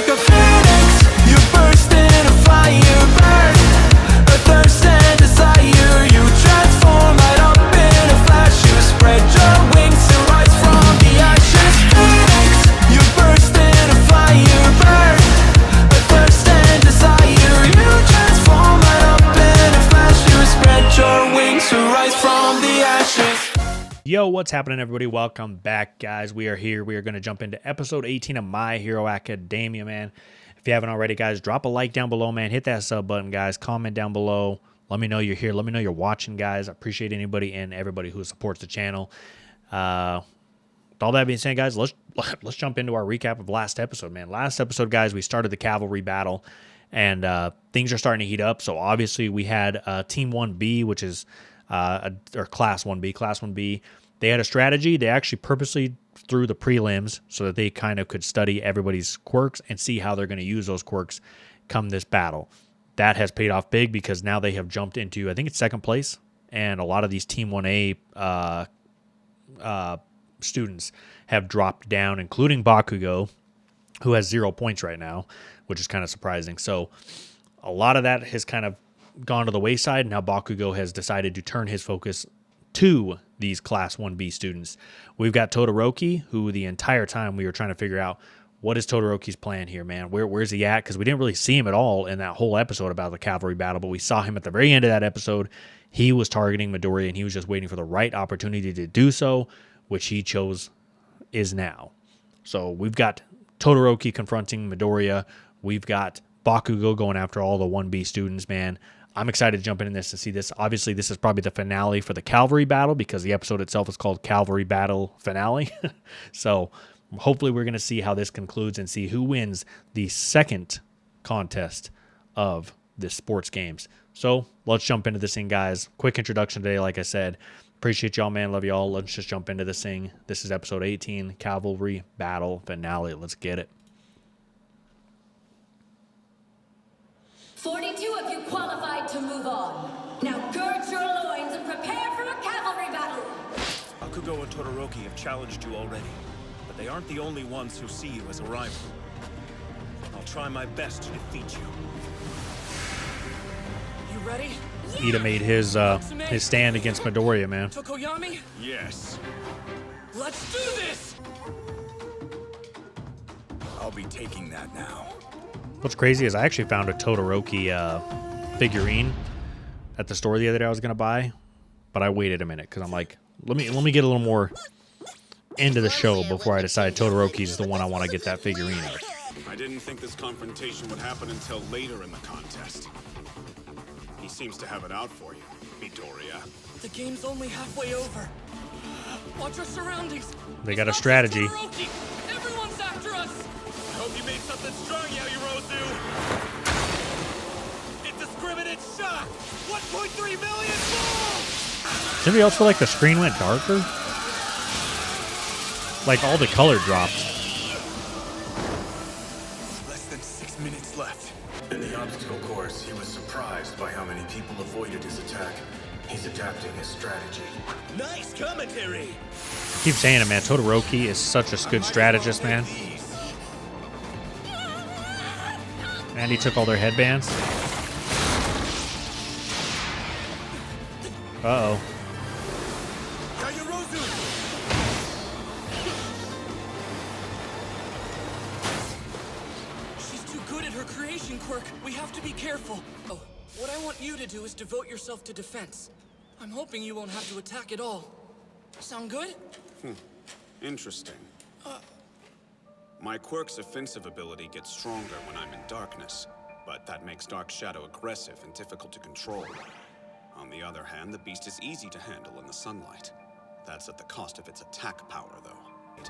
like a phoenix, you burst into fire, burn, a thirst and desire. You transform right up in a flash. You spread your wings and rise from the ashes. Phoenix, you burst into fire, burn, a thirst and desire. You transform right up in a flash. You spread your wings to rise from the ashes. Yo, what's happening, everybody? Welcome back, guys. We are here. We are going to jump into episode 18 of My Hero Academia, man. If you haven't already, guys, drop a like down below, man. Hit that sub button, guys. Comment down below. Let me know you're here. Let me know you're watching, guys. I appreciate anybody and everybody who supports the channel. With all that being said, guys, let's jump into our recap of last episode, man. Last episode, guys, we started the cavalry battle, and things are starting to heat up. So obviously, we had Team 1B, which is or Class 1B. Class 1B. They had a strategy. They actually purposely threw the prelims so that they kind of could study everybody's quirks and see how they're going to use those quirks come this battle. That has paid off big because now they have jumped into, I think it's second place, and a lot of these Team 1A students have dropped down, including Bakugo, who has 0 points right now, which is kind of surprising. So a lot of that has kind of gone to the wayside. Now Bakugo has decided to turn his focus to these Class 1B students. We've got Todoroki, who the entire time we were trying to figure out what is Todoroki's plan here, man. Where's he at? Because we didn't really see him at all in that whole episode about the cavalry battle, but we saw him at the very end of that episode. He was targeting Midoriya, and he was just waiting for the right opportunity to do so, which he chose is now. So we've got Todoroki confronting Midoriya. We've got Bakugo going after all the 1B students, man. I'm excited to jump into this and see this. Obviously, this is probably the finale for the cavalry battle because the episode itself is called Cavalry Battle Finale. So hopefully we're going to see how this concludes and see who wins the second contest of the sports games. So let's jump into this thing, guys. Quick introduction today, like I said. Appreciate y'all, man. Love y'all. Let's just jump into this thing. This is episode 18, Cavalry Battle Finale. Let's get it. 42 of you qualified to move on. Now gird your loins and prepare for a cavalry battle. Bakugo and Todoroki have challenged you already, but they aren't the only ones who see you as a rival. I'll try my best to defeat you. You ready? Ida made his stand against Midoriya, man. Tokoyami? Yes. Let's do this! I'll be taking that now. What's crazy is I actually found a Todoroki figurine at the store the other day I was going to buy, but I waited a minute because I'm like, let me get a little more into the show before I decide Todoroki's the one I want to get that figurine of. I didn't think this confrontation would happen until later in the contest. He seems to have it out for you, Midoriya. The game's only halfway over. Watch our surroundings. They got a strategy. Todoroki! Everyone's after us! I hope you made something strong, Yaoyorozu! Indiscriminate shock! 1.3 million balls! Does anybody else feel like the screen went darker? Like all the color dropped. Less than 6 minutes left. In the obstacle course, he was surprised by how many people avoided his attack. He's adapting his strategy. Nice commentary! I keep saying it, man. Todoroki is such a good strategist, man. And he took all their headbands. Uh-oh. She's too good at her creation quirk. We have to be careful. Oh, what I want you to do is devote yourself to defense. I'm hoping you won't have to attack at all. Sound good? Interesting. My quirk's offensive ability gets stronger when I'm in darkness, but that makes Dark Shadow aggressive and difficult to control. On the other hand, the beast is easy to handle in the sunlight. That's at the cost of its attack power, though.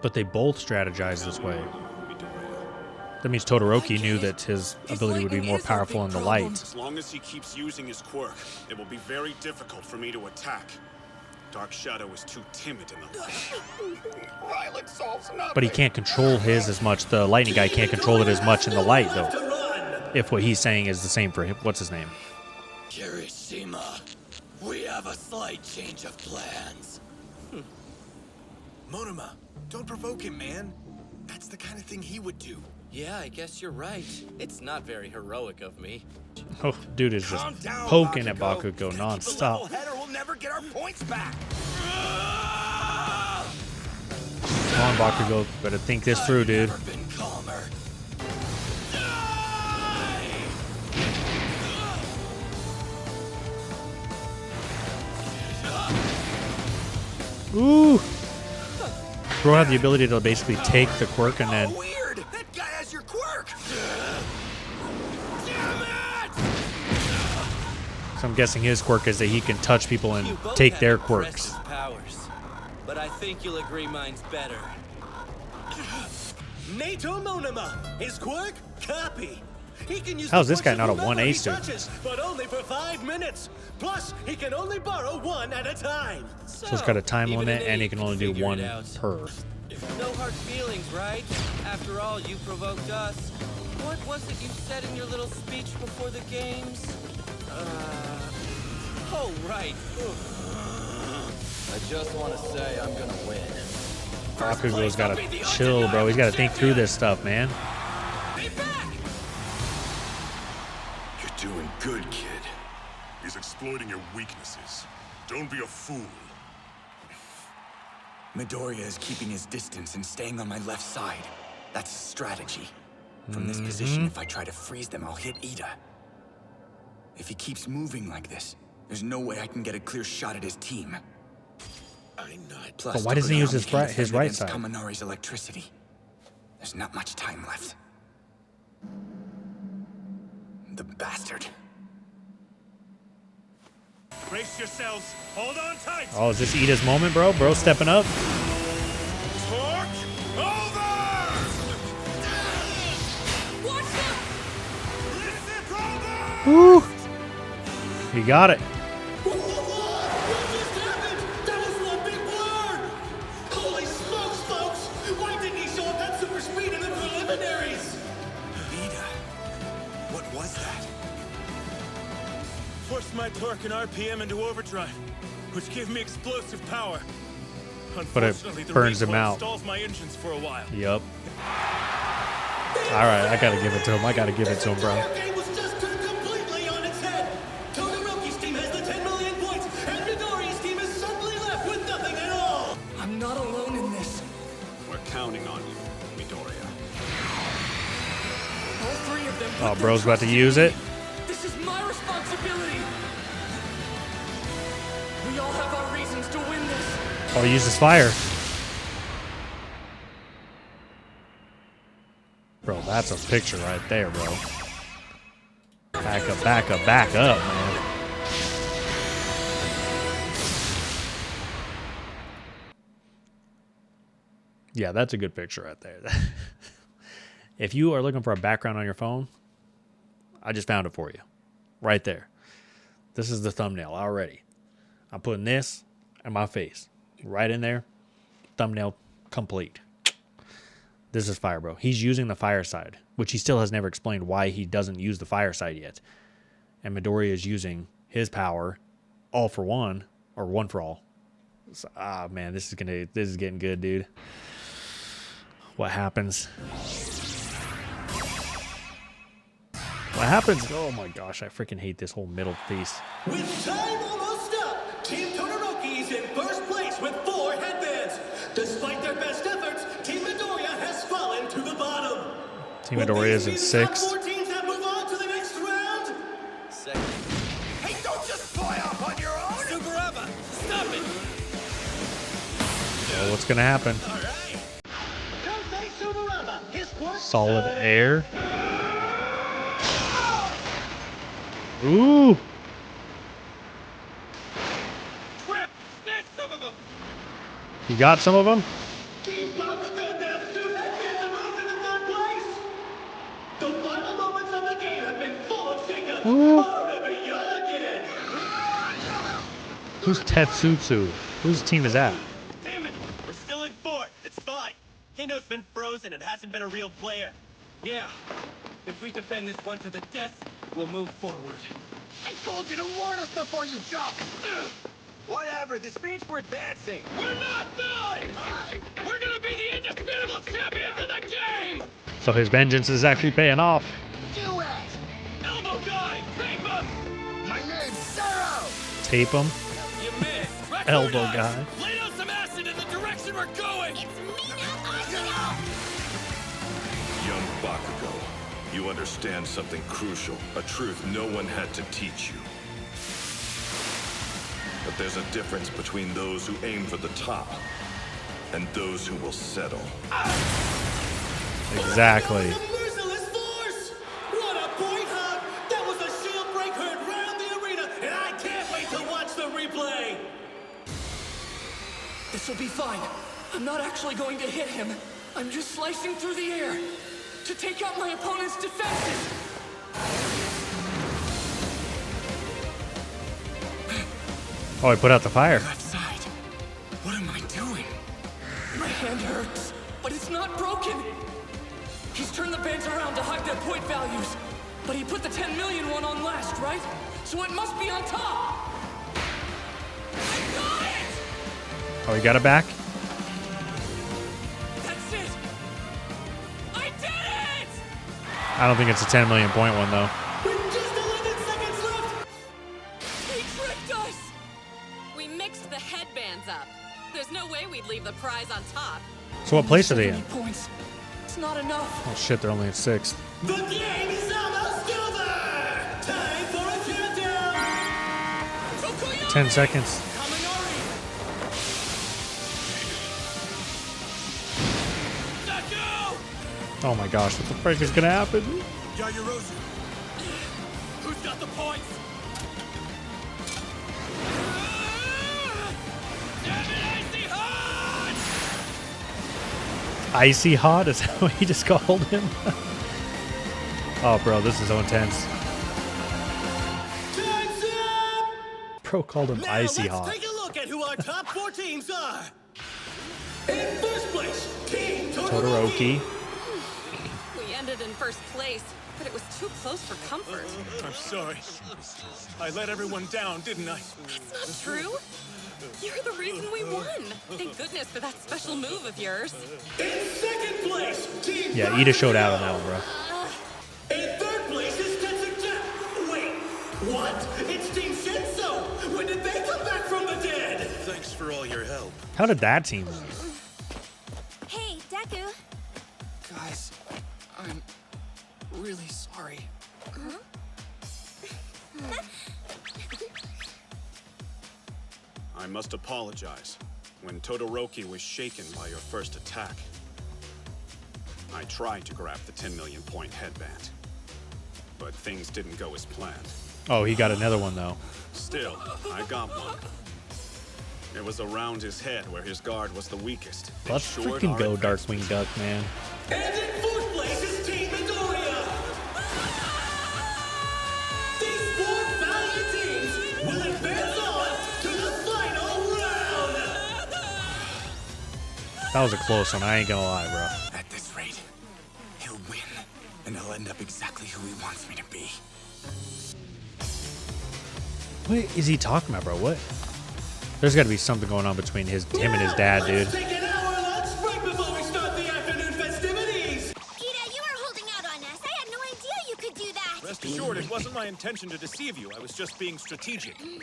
But they both strategize this way. Midoriya. That means Todoroki knew that his ability would be more powerful in the light. As long as he keeps using his quirk, it will be very difficult for me to attack. Dark Shadow is too timid in the light. Violence solves nothing. But he can't control his as much. The lightning guy can't control it as much in the light, though. If what he's saying is the same for him. What's his name? Kirishima, we have a slight change of plans. Monoma, don't provoke him, man. That's the kind of thing he would do. Yeah, I guess you're right. It's not very heroic of me. Oh, dude is just Calm down, poking at Bakugo. Bakugo Keep a level nonstop. head or we'll never get our points back. Come on, Bakugo. Better think this through, dude. Never been calmer. Ooh. Bro had the ability to basically take the quirk and then. Weird. That guy has your quirk. Damn it! So I'm guessing his quirk is that he can touch people and You both take have their impressive quirks. powers, but I think you'll agree mine's better. Nato Monoma, his quirk, copy. He can use How's the this guy not a quirks of whomever 1A he student? touches, but only for 5 minutes. Plus, he can only borrow one at a time. So it's got a time even limit an and he idiot can only do figure it one out. per. No hard feelings, right? After all, you provoked us. What was it you said in your little speech before the games? Oh, right. I just want to say I'm gonna win. Bakugo's gotta chill, bro. He's gotta think through this stuff, man. Be back! You're doing good, kid. He's exploiting your weaknesses. Don't be a fool. Midoriya is keeping his distance and staying on my left side. That's a strategy. From this position, if I try to freeze them, I'll hit Ida. If he keeps moving like this, there's no way I can get a clear shot at his team. I'm not. Plus, But why doesn't he use his Togedemi can't his defend right against side? Kaminari's electricity. There's not much time left. The bastard. Brace yourselves. Hold on tight. Oh, is this Ida's moment, bro? Bro stepping up. Torch over. Watch out! Woo! He got it. What just happened? That was one big blur! Holy smokes, folks! Why didn't he show up at super speed in the preliminaries? Ida. What was that? Forced my torque and RPM into overdrive, which gave me explosive power. But it Unfortunately, the burns him recoil out. stalls my engines for a while. Yup. All right, I gotta give it to him. I gotta give it to him, bro. Your game was just turned completely on its head. Todoroki's team has the 10 million points, and Midoriya's team is suddenly left with nothing at all. I'm not alone in this. We're counting on you, Midoriya. All three of them. Oh, put bro's their about to trust in use me. it. This is my responsibility. We all have our reasons to win this. Oh, he uses fire. Bro, that's a picture right there, bro. Back up, back up, back up, man. Yeah, that's a good picture right there. If you are looking for a background on your phone, I just found it for you. Right there. This is the thumbnail already. I'm putting this and my face right in there. Thumbnail complete. This is fire, bro. He's using the fire side, which he still has never explained why he doesn't use the fire side yet. And Midoriya is using his power all for one, or one for all. So, man, this is getting good, dude. What happens? What happens? Oh my gosh, I freaking hate this whole middle piece. With time almost up, Team Todoroki is in first place with 4 headbands. Despite their best efforts, Team Midoriya has fallen to the bottom. Team Will Midoriya these is in be the top 6th. 4 teams that move on to the next round? Second. Hey, don't just fly off on your own! Subaraba, stop it! Well, what's gonna happen? Kosei Subaraba, his quirk. Solid air. Ooh. You got some of them? Team Bakugo now soon headbands and moves into 3rd place. The final moments of the game have been full of shakeups. Ooh. Oh, never young again. Who's Tetsutsu? Whose team is that? Damn it, we're still in 4th. It's fine. Hino's been frozen and hasn't been a real player. Yeah. If we defend this one to the death, we'll move forward. I told you to warn us before you jump! Whatever, this means we're advancing! We're not done! We're gonna be be the indisputable champions of the game! So his vengeance is actually paying off. Do it! Elbow guy, tape him! My name's Zero! Tape him. You missed! Record Elbow us! guy. Lay down some acid in the direction we're going! Young Bakugo, you understand something crucial, a truth no one had to teach you. But there's a difference between those who aim for the top and those who will settle. Exactly. The merciless force! What a point hug! That was a shield break heard round the arena, and I can't wait to watch the replay! This'll be fine. I'm not actually going to hit him. I'm just slicing through the air to take out my opponent's defenses. Oh, he put out the fire. Left side. What am I doing? My hand hurts, but it's not broken. He's turned the bands around to hide their point values. But he put the 10 million one on last, right? So it must be on top. I got it! Oh, he got it back? That's it! I did it! I don't think it's a 10 million point one, though. With just 11 seconds left! He tricked us! We mixed the headbands up. There's no way we'd leave the prize on top. So what place are they in? 70 points. It's not enough. Oh shit, they're only at 6th. The game is almost over! Time for a countdown! 10 seconds. Kaminari! Deku! Oh my gosh, what the frick is gonna happen? Yaoyorozu. Who's got the points? Damn it, Icy Hot! Icy hot? Is that what he just called him? Oh, bro, this is so intense. Time's up! Bro called him Now icy let's hot. take a look at who our top 4 teams are. In first place, Team Todoroki. Todoroki. We ended in first place, but it was too close for comfort. I'm sorry. I let everyone down, didn't I? That's not true. You're the reason we won. Thank goodness for that special move of yours. In second place, Team Yeah, Ida showed out on that one, bro. In third place is Tetsuya. Wait, what? It's Team Shinso. When did they come back from the dead? Thanks for all your help. How did that team win? Hey, Deku. Guys, I'm really sorry. I must apologize. When Todoroki was shaken by your first attack, I tried to grab the 10 million point headband. But things didn't go as planned. Oh, he got another one, though. Still, I got one. It was around his head where his guard was the weakest. It Let's ensured freaking our go, advancement. Darkwing Duck, man. And in fourth place is Team Midoriya. These 4 valiant teams will advance on to the final round. That was a close one. I ain't gonna lie, bro. At this rate, he'll win, and he'll end up exactly who he wants me to be. What is he talking about, bro? What? There's got to be something going on between him and his dad, dude. Let's take an hour lunch break before we start the afternoon festivities. Ida, you were holding out on us. I had no idea you could do that. Rest assured, it wasn't my intention to deceive you. I was just being strategic. I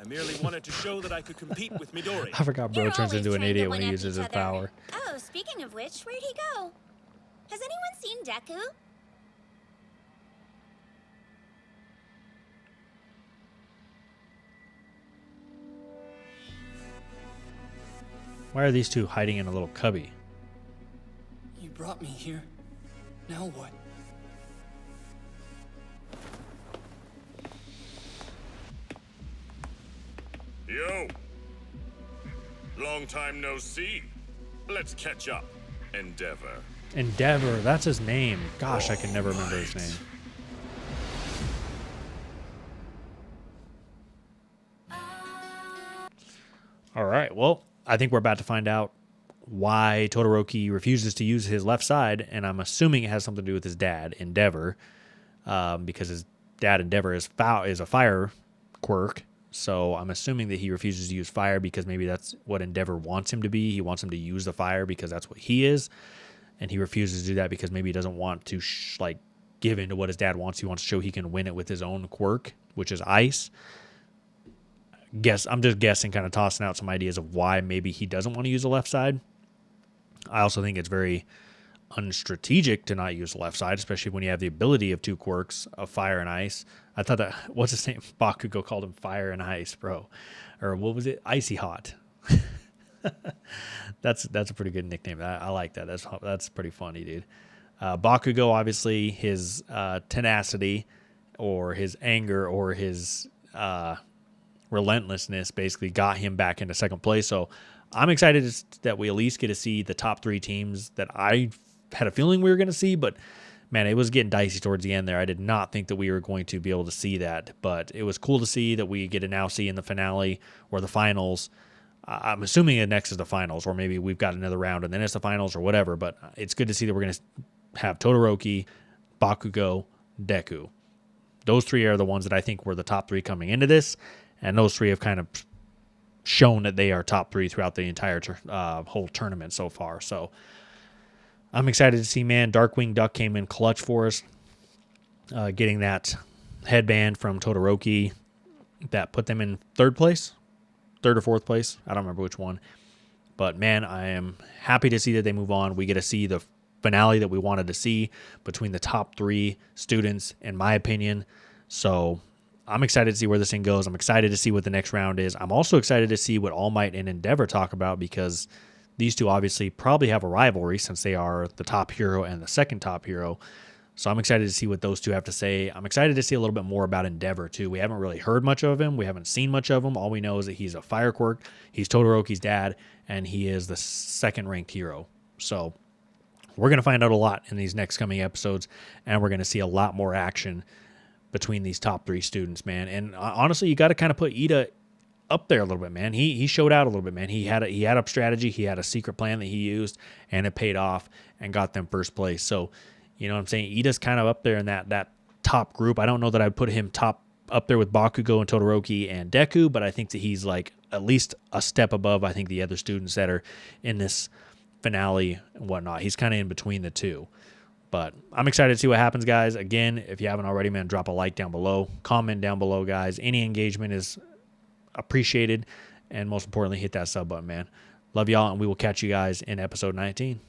merely wanted to show that I could compete with Midori. I forgot bro You're turns always into an trying to idiot when he one-up uses each his other. power. Oh, speaking of which, where'd he go? Has anyone seen Deku? Why are these two hiding in a little cubby? You brought me here. Now what? Yo! Long time no see. Let's catch up. Endeavor. Endeavor, that's his name. Gosh, I can never remember his name. All right, well, I think we're about to find out why Todoroki refuses to use his left side, and I'm assuming it has something to do with his dad, Endeavor, because his dad, Endeavor, is a fire quirk, So I'm assuming that he refuses to use fire because maybe that's what Endeavor wants him to be. He wants him to use the fire because that's what he is. And he refuses to do that because maybe he doesn't want to give in to what his dad wants. He wants to show he can win it with his own quirk, which is ice. I'm just guessing, kind of tossing out some ideas of why maybe he doesn't want to use the left side. I also think it's very unstrategic to not use the left side, especially when you have the ability of 2 quirks of fire and ice. I thought that, what's his name? Bakugo called him fire and ice, bro. Or what was it? Icy hot. That's a pretty good nickname. I like that. That's pretty funny, dude. Bakugo, obviously, his tenacity or his anger or his relentlessness basically got him back into second place. So I'm excited that we at least get to see the top 3 teams that I had a feeling we were going to see, but man, it was getting dicey towards the end there. I did not think that we were going to be able to see that, but it was cool to see that we get to now see in the finale or the finals. I'm assuming the next is the finals, or maybe we've got another round and then it's the finals or whatever, but it's good to see that we're going to have Todoroki, Bakugo, Deku. Those 3 are the ones that I think were the top 3 coming into this, and those 3 have kind of shown that they are top 3 throughout the entire whole tournament so far. So I'm excited to see, man. Darkwing Duck came in clutch for us, getting that headband from Todoroki that put them in 3rd or 4th place. I don't remember which one. But, man, I am happy to see that they move on. We get to see the finale that we wanted to see between the top 3 students, in my opinion. So I'm excited to see where this thing goes. I'm excited to see what the next round is. I'm also excited to see what All Might and Endeavor talk about, because these two obviously probably have a rivalry since they are the top hero and the second top hero. So I'm excited to see what those two have to say. I'm excited to see a little bit more about Endeavor, too. We haven't really heard much of him. We haven't seen much of him. All we know is that he's a fire quirk. He's Todoroki's dad, and he is the 2nd-ranked hero. So we're going to find out a lot in these next coming episodes, and we're going to see a lot more action between these top 3 students, man. And honestly, you got to kind of put Ida up there a little bit, man. He showed out a little bit, man. He had a strategy. He had a secret plan that he used, and it paid off and got them 1st place. So, you know what I'm saying? Ida's kind of up there in that top group. I don't know that I'd put him up there with Bakugo and Todoroki and Deku, but I think that he's like at least a step above, I think, the other students that are in this finale and whatnot. He's kind of in between the 2. But I'm excited to see what happens, guys. Again, if you haven't already, man, drop a like down below. Comment down below, guys. Any engagement is appreciated. And most importantly, hit that sub button, man. Love y'all, and we will catch you guys in episode 19.